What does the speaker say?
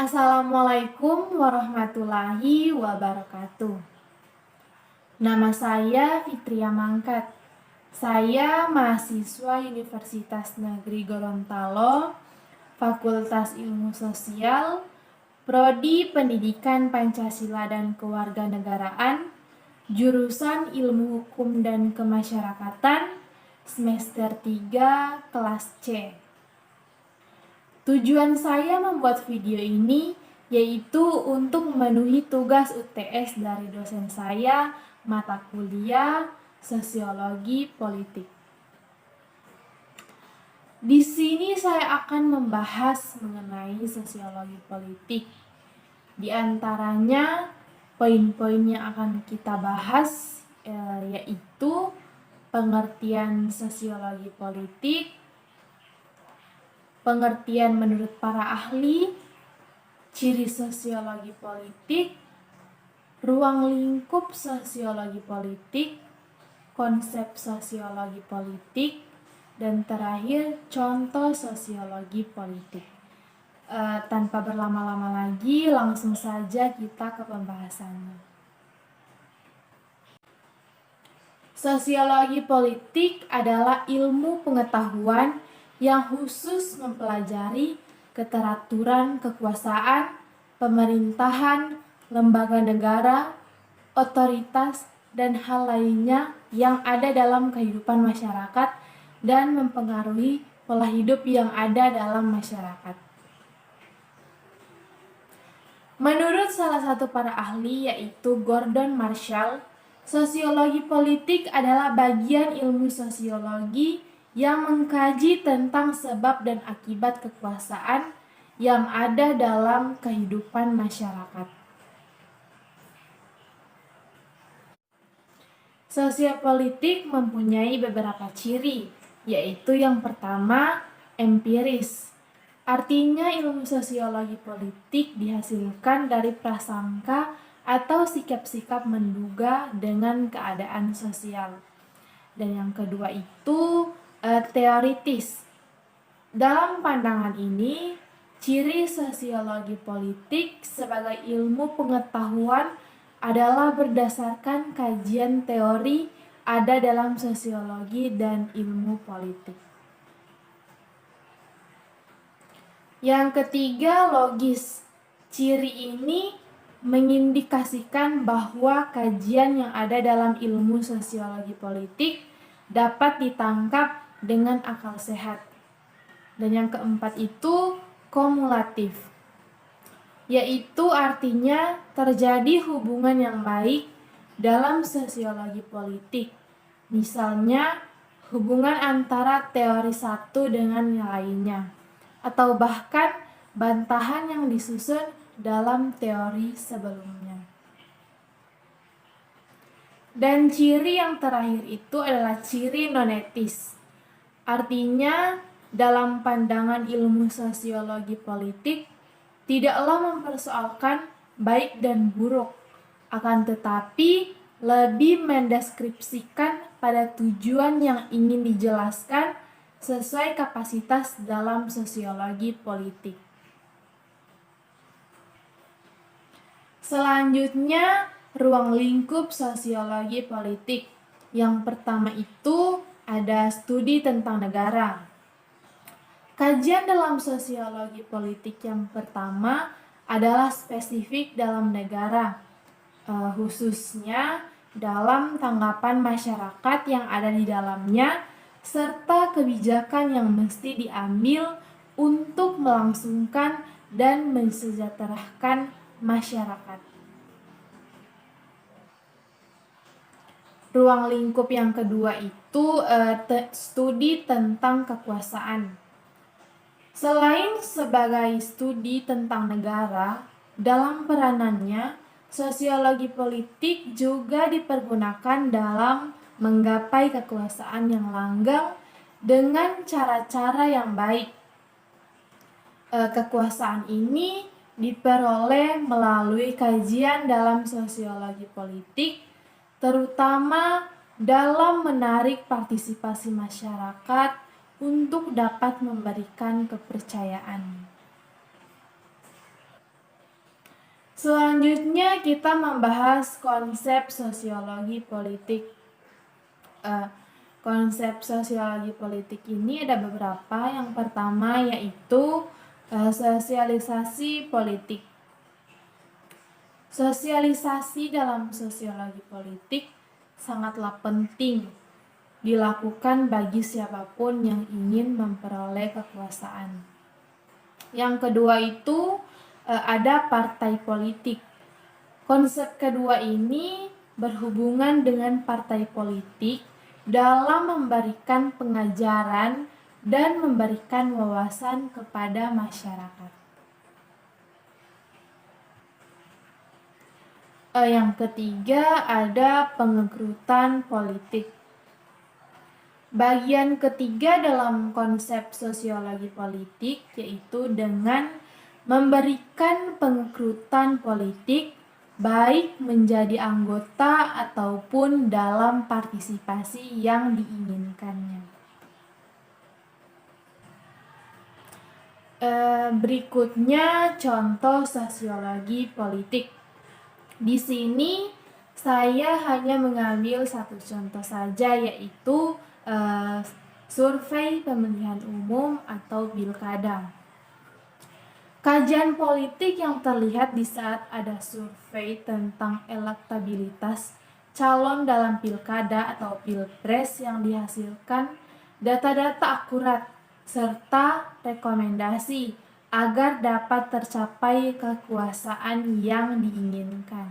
Assalamualaikum warahmatullahi wabarakatuh. Nama saya Fitria Mangkat. Saya mahasiswa Universitas Negeri Gorontalo, Fakultas Ilmu Sosial, Prodi Pendidikan Pancasila dan Kewarganegaraan, jurusan Ilmu Hukum dan Kemasyarakatan, semester 3, kelas C. Tujuan saya membuat video ini yaitu untuk memenuhi tugas UTS dari dosen saya mata kuliah Sosiologi Politik. Di sini saya akan membahas mengenai sosiologi politik. Di antaranya poin-poin yang akan kita bahas yaitu pengertian sosiologi politik, pengertian menurut para ahli, ciri sosiologi politik, ruang lingkup sosiologi politik, konsep sosiologi politik, dan terakhir contoh sosiologi politik. Tanpa berlama-lama lagi, langsung saja kita ke pembahasannya. Sosiologi politik adalah ilmu pengetahuan yang khusus mempelajari keteraturan kekuasaan, pemerintahan, lembaga negara, otoritas, dan hal lainnya yang ada dalam kehidupan masyarakat dan mempengaruhi pola hidup yang ada dalam masyarakat. Menurut salah satu para ahli yaitu Gordon Marshall, sosiologi politik adalah bagian ilmu sosiologi yang mengkaji tentang sebab dan akibat kekuasaan yang ada dalam kehidupan masyarakat. Sosiopolitik mempunyai beberapa ciri, yaitu yang pertama, empiris. Artinya ilmu sosiologi politik dihasilkan dari prasangka atau sikap-sikap menduga dengan keadaan sosial. Dan yang kedua itu teoritis. Dalam pandangan ini, ciri sosiologi politik sebagai ilmu pengetahuan adalah berdasarkan kajian teori ada dalam sosiologi dan ilmu politik. Yang ketiga, logis. Ciri ini mengindikasikan bahwa kajian yang ada dalam ilmu sosiologi politik dapat ditangkap dengan akal sehat. Dan yang keempat itu kumulatif, yaitu artinya terjadi hubungan yang baik dalam sosiologi politik. Misalnya hubungan antara teori satu dengan yang lainnya, atau bahkan bantahan yang disusun dalam teori sebelumnya. Dan ciri yang terakhir itu adalah ciri nonetis. Artinya, dalam pandangan ilmu sosiologi politik, tidaklah mempersoalkan baik dan buruk, akan tetapi lebih mendeskripsikan pada tujuan yang ingin dijelaskan sesuai kapasitas dalam sosiologi politik. Selanjutnya, ruang lingkup sosiologi politik. Yang pertama itu ada studi tentang negara. Kajian dalam sosiologi politik yang pertama adalah spesifik dalam negara, khususnya dalam tanggapan masyarakat yang ada di dalamnya, serta kebijakan yang mesti diambil untuk melangsungkan dan mensejahterakan masyarakat. Ruang lingkup yang kedua itu studi tentang kekuasaan. Selain sebagai studi tentang negara, dalam peranannya, sosiologi politik juga dipergunakan dalam menggapai kekuasaan yang langgeng dengan cara-cara yang baik. Kekuasaan ini diperoleh melalui kajian dalam sosiologi politik, terutama dalam menarik partisipasi masyarakat untuk dapat memberikan kepercayaan. Selanjutnya kita membahas konsep sosiologi politik. Konsep sosiologi politik ini ada beberapa. Yang pertama yaitu sosialisasi politik. Sosialisasi dalam sosiologi politik sangatlah penting dilakukan bagi siapapun yang ingin memperoleh kekuasaan. Yang kedua itu ada partai politik. Konsep kedua ini berhubungan dengan partai politik dalam memberikan pengajaran dan memberikan wawasan kepada masyarakat. Yang ketiga ada pengrekrutan politik. Bagian ketiga dalam konsep sosiologi politik yaitu dengan memberikan pengrekrutan politik baik menjadi anggota ataupun dalam partisipasi yang diinginkannya. Berikutnya contoh sosiologi politik. Di sini saya hanya mengambil satu contoh saja yaitu survei pemilihan umum atau pilkada. Kajian politik yang terlihat di saat ada survei tentang elektabilitas calon dalam pilkada atau pilpres yang dihasilkan data-data akurat serta rekomendasi agar dapat tercapai kekuasaan yang diinginkan.